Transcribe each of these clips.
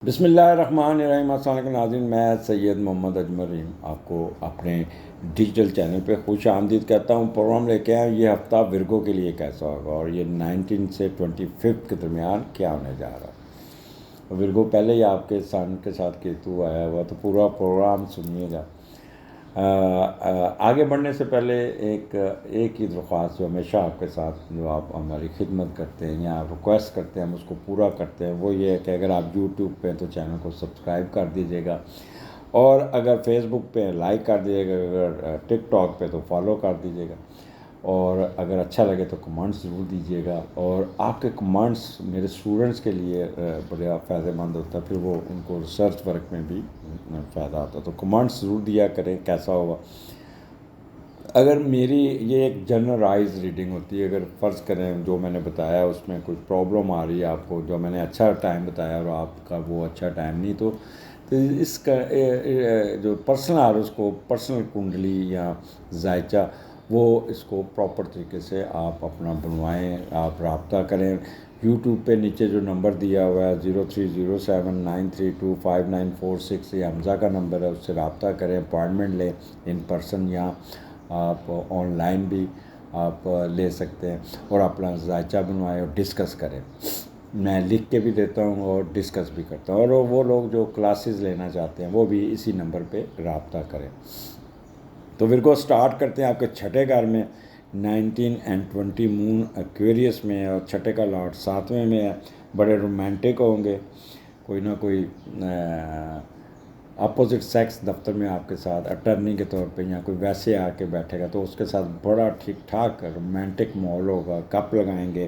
بسم اللہ الرحمن الرحیم۔ السلام علیکم ناظرین، میں سید محمد اجمرین آپ کو اپنے ڈیجیٹل چینل پہ خوش آمدید کہتا ہوں۔ پروگرام لے کے آئے یہ ہفتہ ورگو کے لیے کیسا ہوگا اور یہ 19 سے 25 کے درمیان کیا ہونے جا رہا ہے۔ ورگو پہلے ہی آپ کے سن کے ساتھ کیتو آیا ہوا، تو پورا پروگرام سنیے گا۔ آگے بڑھنے سے پہلے ایک ہی درخواست جو ہمیشہ آپ کے ساتھ جو آپ ہماری خدمت کرتے ہیں یا ریکویسٹ کرتے ہیں ہم اس کو پورا کرتے ہیں، وہ یہ ہے کہ اگر آپ یوٹیوب پہ تو چینل کو سبسکرائب کر دیجیے گا، اور اگر فیس بک پہ لائک کر دیجیے گا، اگر ٹک ٹاک پہ تو فالو کر دیجیے گا، اور اگر اچھا لگے تو کمنٹس ضرور دیجیے گا۔ اور آپ کے کمنٹس میرے اسٹوڈنٹس کے لیے بڑا فائدہ مند ہوتا ہے، پھر وہ ان کو ریسرچ ورک میں بھی فائدہ ہوتا ہے، تو کمنٹس ضرور دیا کریں کیسا ہوگا۔ اگر میری یہ ایک جنرلائز ریڈنگ ہوتی ہے، اگر فرض کریں جو میں نے بتایا اس میں کوئی پرابلم آ رہی ہے آپ کو، جو میں نے اچھا ٹائم بتایا اور آپ کا وہ اچھا ٹائم نہیں، تو اس کا جو پرسنل آر اس کو پرسنل کنڈلی یا ذائچہ وہ اس کو پراپر طریقے سے آپ اپنا بنوائیں، آپ رابطہ کریں۔ یوٹیوب پہ نیچے جو نمبر دیا ہوا ہے 030793259446، یہ حمزہ کا نمبر ہے، اس سے رابطہ کریں، اپوائنٹمنٹ لیں ان پرسن، یا آپ آن لائن بھی آپ لے سکتے ہیں، اور اپنا ذائچہ بنوائیں اور ڈسکس کریں۔ میں لکھ کے بھی دیتا ہوں اور ڈسکس بھی کرتا ہوں، اور وہ لوگ جو کلاسز لینا چاہتے ہیں وہ بھی اسی نمبر پہ رابطہ کریں۔ تو ورگو سٹارٹ کرتے ہیں آپ کے چھٹے گھر میں 19 اور 20 مون ایکویریس میں ہے، اور چھٹے کا لاٹ 7ویں میں ہے۔ بڑے رومانٹک ہوں گے، کوئی نہ کوئی اپوزٹ سیکس دفتر میں آپ کے ساتھ اٹرنی کے طور پہ یا کوئی ویسے آ کے بیٹھے گا، تو اس کے ساتھ بڑا ٹھیک ٹھاک رومانٹک ماحول ہوگا، کپ لگائیں گے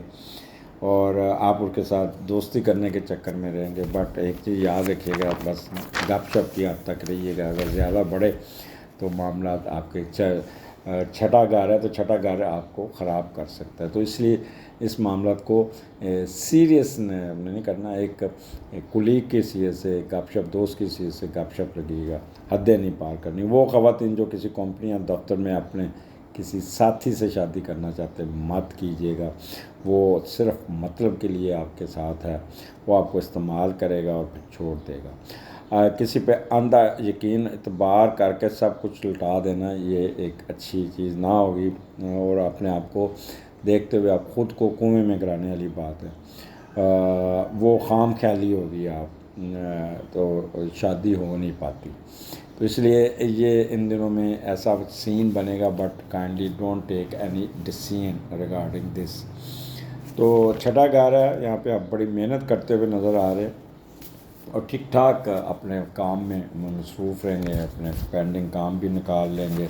اور آپ ان کے ساتھ دوستی کرنے کے چکر میں رہیں گے۔ بٹ ایک چیز یاد رکھیے گا، بس گپ شپ کی حد تک رہیے گا، اگر زیادہ بڑھے تو معاملات آپ کے چھٹا گھر ہے تو چھٹا گھر آپ کو خراب کر سکتا ہے، تو اس لیے اس معاملات کو سیریس نہیں کرنا، ایک کلیگ کی حیثیت سے، گپ شپ دوست کی حیثیت سے گپ شپ لگیے گا، حدیں نہیں پار کرنی۔ وہ خواتین جو کسی کمپنی یا دفتر میں اپنے کسی ساتھی سے شادی کرنا چاہتے ہیں مت کیجیے گا، وہ صرف مطلب کے لیے آپ کے ساتھ ہے، وہ آپ کو استعمال کرے گا اور پھر چھوڑ دے گا۔ کسی پہ اندھا یقین اعتبار کر کے سب کچھ لٹا دینا، یہ ایک اچھی چیز نہ ہوگی، اور اپنے آپ کو دیکھتے ہوئے آپ خود کو کنویں میں گرانے والی بات ہے، وہ خام خیالی ہوگی، آپ تو شادی ہو نہیں پاتی۔ تو اس لیے یہ ان دنوں میں ایسا سین بنے گا، but kindly don't take any decision regarding this. تو چھٹا گھر ہے، یہاں پہ آپ بڑی محنت کرتے ہوئے نظر آ رہے ہیں اور ٹھیک ٹھاک اپنے کام میں مصروف رہیں گے، اپنے پینڈنگ کام بھی نکال لیں گے،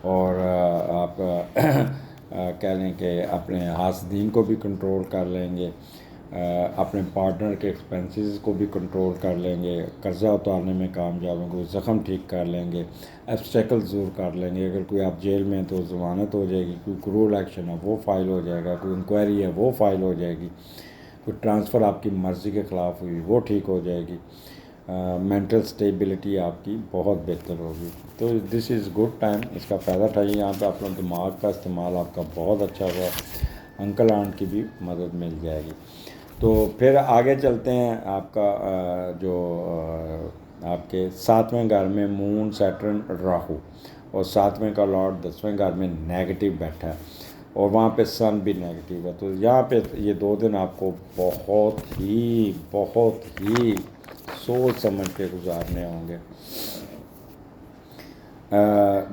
اور آپ کہہ لیں کہ اپنے حاسدین کو بھی کنٹرول کر لیں گے، اپنے پارٹنر کے ایکسپینسز کو بھی کنٹرول کر لیں گے، قرضہ اتارنے میں کامیاب ہوں گے، زخم ٹھیک کر لیں گے، ایبسٹیکل دور کر لیں گے۔ اگر کوئی آپ جیل میں تو ضمانت ہو جائے گی، کوئی کرول ایکشن ہے وہ فائل ہو جائے گا، کوئی انکوائری ہے وہ فائل ہو جائے گی، کوئی ٹرانسفر آپ کی مرضی کے خلاف ہوئی وہ ٹھیک ہو جائے گی، مینٹل سٹیبلٹی آپ کی بہت بہتر ہوگی۔ تو دس از گڈ ٹائم، اس کا فائدہ اٹھائیے، یہاں پہ اپنا دماغ کا استعمال آپ کا بہت اچھا ہوا، انکل آنٹ کی بھی مدد مل جائے گی۔ تو پھر آگے چلتے ہیں، آپ کا جو آپ کے 7ویں گھر میں مون سیٹرن راہو، اور 7ویں کا لارڈ 10ویں گھر میں نیگیٹو بیٹھا ہے، اور وہاں پہ سن بھی نیگیٹو ہے، تو یہاں پہ یہ 2 دن آپ کو بہت ہی سوچ سمجھ کے گزارنے ہوں گے۔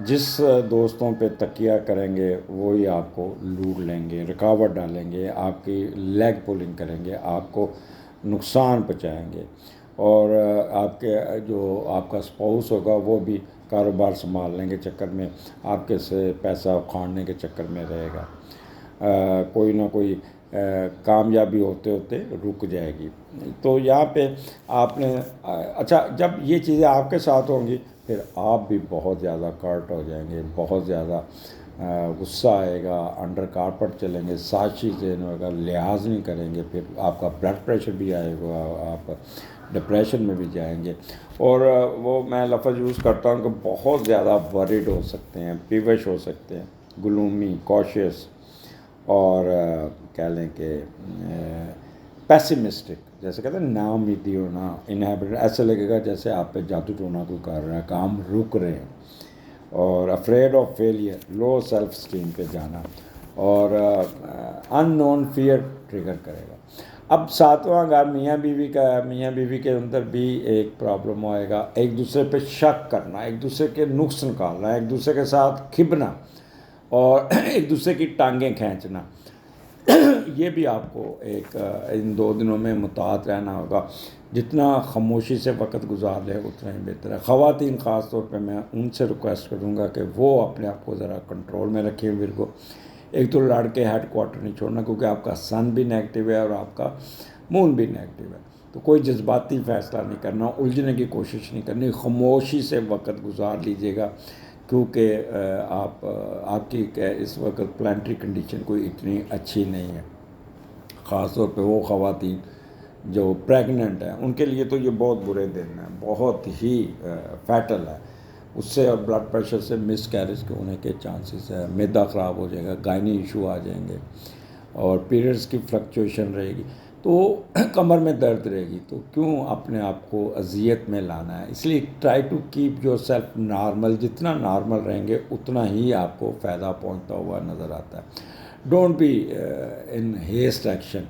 جس دوستوں پہ تکیہ کریں گے وہی آپ کو لوٹ لیں گے، رکاوٹ ڈالیں گے، آپ کی لیگ پولنگ کریں گے، آپ کو نقصان پہنچائیں گے، اور آپ کے جو آپ کا اسپاؤس ہوگا وہ بھی کاروبار سنبھالنے کے چکر میں آپ کے سے پیسہ اکھاڑنے کے چکر میں رہے گا، کوئی نہ کوئی کامیابی ہوتے ہوتے رک جائے گی۔ تو یہاں پہ آپ نے اچھا، جب یہ چیزیں آپ کے ساتھ ہوں گی پھر آپ بھی بہت زیادہ کرٹ ہو جائیں گے، بہت زیادہ غصہ آئے گا، انڈر کارپٹ چلیں گے، سازشی ذہن ہوگا، لحاظ نہیں کریں گے، پھر آپ کا بلڈ پریشر بھی آئے گا، آپ ڈپریشن میں بھی جائیں گے، اور وہ میں لفظ یوز کرتا ہوں کہ بہت زیادہ ورڈ ہو سکتے ہیں، پیوش ہو سکتے ہیں، گلومی، کوشیس، اور کہہ لیں کہ پیسیمسٹک۔ جیسے کہتے ہیں نا امیدی ہونا، انہیبیٹنٹ، ایسے لگے گا جیسے آپ پہ جادو ٹونا کوئی کر رہا ہے، کام رک رہے ہیں. اور afraid of failure, low self esteem پہ جانا، اور ان نون فیئر ٹریگر کرے گا. اب ساتواں گھر میاں بیوی کا ہے. میاں بیوی کے اندر بھی ایک پرابلم آئے گا، ایک دوسرے پہ شک کرنا، ایک دوسرے کے نقص نکالنا، ایک دوسرے کے ساتھ کھبنا اور ایک دوسرے کی ٹانگیں کھینچنا. یہ بھی آپ کو ایک ان 2 دنوں میں محتاط رہنا ہوگا. جتنا خاموشی سے وقت گزار لے اتنا ہی بہتر ہے. خواتین خاص طور پہ میں ان سے ریکویسٹ کروں گا کہ وہ اپنے آپ کو ذرا کنٹرول میں رکھیں. ورگو، ایک تو لڑ کے ہیڈ کوارٹر نہیں چھوڑنا، کیونکہ آپ کا سن بھی نیگیٹو ہے اور آپ کا مون بھی نیگیٹو ہے. تو کوئی جذباتی فیصلہ نہیں کرنا، الجھنے کی کوشش نہیں کرنی، خاموشی سے وقت گزار لیجیے گا، کیونکہ آپ کی اس وقت پلانٹری کنڈیشن کوئی اتنی اچھی نہیں ہے. خاص طور پہ وہ خواتین جو پریگننٹ ہیں، ان کے لیے تو یہ بہت برے دن ہیں، بہت ہی فیٹل ہے. اس سے اور بلڈ پریشر سے مس کیریج کے ہونے کے چانسز ہے، معدہ خراب ہو جائے گا، گائنی ایشو آ جائیں گے، اور پیریڈز کی فلکچویشن رہے گی، تو کمر میں درد رہے گی. تو کیوں اپنے آپ کو اذیت میں لانا ہے؟ اس لیے try to keep yourself normal. جتنا نارمل رہیں گے اتنا ہی آپ کو فائدہ پہنچتا ہوا نظر آتا ہے. Don't be in haste action.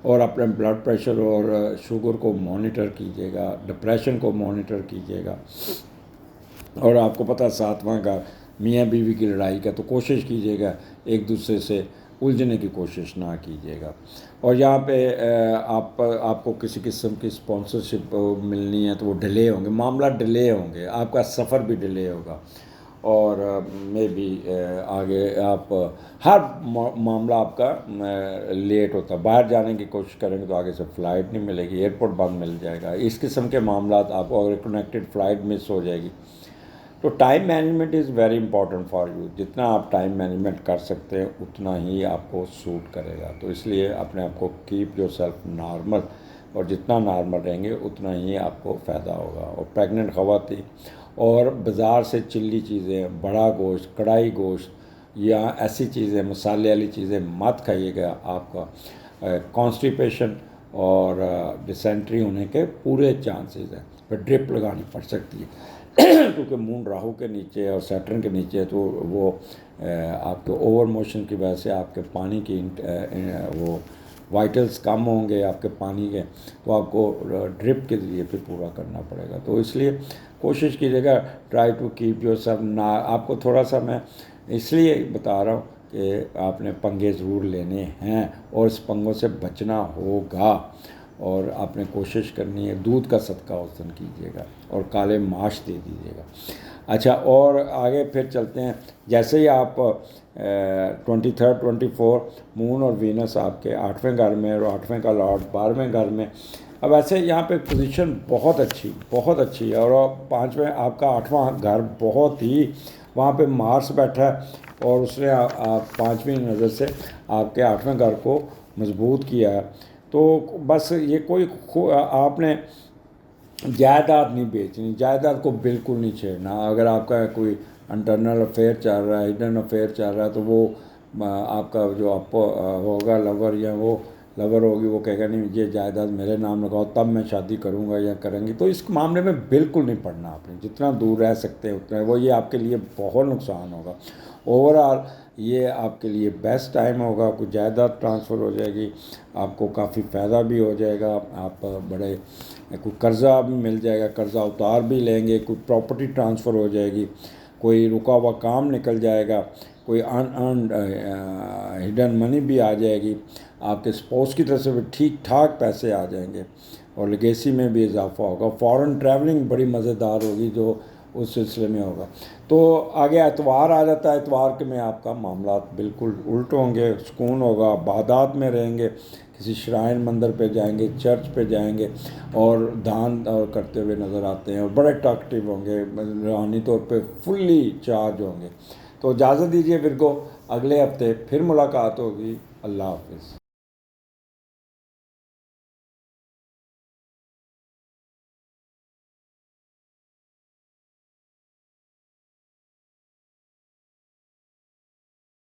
اور اپنے بلڈ پریشر اور شوگر کو مانیٹر کیجیے گا، ڈپریشن کو مانیٹر کیجیے گا. اور آپ کو پتہ 7واں گھر میاں بیوی کی لڑائی کا، تو کوشش کیجیے گا ایک دوسرے سے الجھنے کی کوشش نہ کیجیے گا. اور یہاں پہ آپ کو کسی قسم کی اسپانسرشپ ملنی ہے تو وہ ڈیلے ہوں گے، معاملہ ڈیلے ہوں گے، آپ کا سفر بھی ڈیلے ہوگا. اور مے بی آگے آپ ہر معاملہ آپ کا لیٹ ہوتا. باہر جانے کی کوشش کریں گے تو آگے سے فلائٹ نہیں ملے گی، ایئرپورٹ بند مل جائے گا. اس قسم کے معاملات آپ کو، اگر کنیکٹڈ فلائٹ مس ہو جائے گی. تو time management is very important for you. جتنا آپ ٹائم مینجمنٹ کر سکتے ہیں اتنا ہی آپ کو سوٹ کرے گا. تو اس لیے اپنے آپ کو کیپ یور سیلف نارمل، اور جتنا نارمل رہیں گے اتنا ہی آپ کو فائدہ ہوگا. اور پریگننٹ خواتین اور بازار سے چلی چیزیں، بڑا گوشت، کڑھائی گوشت یا ایسی چیزیں، مسالے والی چیزیں مت کھائیے گا. آپ کا کانسٹیپیشن اور ڈسینٹری ہونے کے پورے چانسز ہیں. پھر ڈرپ لگانی پڑ سکتی ہے، کیونکہ مون راہو کے نیچے اور سیٹرن کے نیچے ہے. تو وہ آپ کے اوور موشن کی وجہ سے آپ کے پانی کی وہ وائٹلز کم ہوں گے آپ کے پانی کے، تو آپ کو ڈرپ کے ذریعے پھر پورا کرنا پڑے گا. تو اس لیے کوشش کیجیے گا try to keep yourself. آپ کو تھوڑا سا میں اس لیے بتا رہا ہوں کہ آپ نے پنگے ضرور لینے ہیں اور اس پنگوں سے بچنا ہوگا. اور آپ نے کوشش کرنی ہے، دودھ کا صدقہ اس دن کیجیے گا اور کالے ماش دے دیجیے گا. اچھا، اور آگے پھر چلتے ہیں. جیسے ہی آپ 23 24 مون اور وینس آپ کے 8ویں گھر میں، اور 8ویں کا لارڈ 12ویں گھر میں. اب ایسے یہاں پہ پوزیشن بہت اچھی ہے. اور 5ویں آپ کا 8واں گھر بہت ہی، وہاں پہ مارس بیٹھا ہے اور اس نے 5ویں نظر سے آپ کے 8ویں گھر کو مضبوط کیا ہے. تو بس یہ کوئی آپ نے جائیداد نہیں بیچنی، جائیداد کو بالکل نہیں چھیڑنا. اگر آپ کا کوئی انٹرنل افیئر چل رہا ہے، ہڈن افیئر چل رہا ہے، تو وہ آپ کا جو آپ ہوگا لور، یا وہ لور ہوگی، وہ کہے گا نہیں یہ جائیداد میرے نام لگاؤ تب میں شادی کروں گا یا کریں گی. تو اس معاملے میں بالکل نہیں پڑنا. آپ نے جتنا دور رہ سکتے ہیں اتنا، وہ یہ آپ کے لیے بہت نقصان ہوگا. اوور آل یہ آپ کے لیے بیسٹ ٹائم ہوگا. کوئی جائیداد ٹرانسفر ہو جائے گی، آپ کو کافی فائدہ بھی ہو جائے گا. آپ بڑے کوئی قرضہ بھی مل جائے گا، قرضہ اتار بھی لیں گے. کوئی پراپرٹی ٹرانسفر ہو جائے گی، کوئی رکا ہوا کام نکل جائے گا، کوئی ارنڈ ہڈن منی بھی آ جائے گی. آپ کے اسپاؤس کی طرف سے بھی ٹھیک ٹھاک پیسے آ جائیں گے، اور لیگیسی میں بھی اضافہ ہوگا. فارن ٹریولنگ بڑی مزیدار ہوگی جو اس سلسلے میں ہوگا. تو آگے اتوار آ جاتا ہے. اتوار کے میں آپ کا معاملات بالکل الٹ ہوں گے. سکون ہوگا، عبادات میں رہیں گے، کسی شرائن مندر پہ جائیں گے، چرچ پہ جائیں گے، اور دان کرتے ہوئے نظر آتے ہیں، اور بڑے ٹاکٹیو ہوں گے، روحانی طور پہ فلی چارج ہوں گے. تو اجازت دیجیے ورگو، اگلے ہفتے پھر ملاقات ہوگی. اللہ حافظ.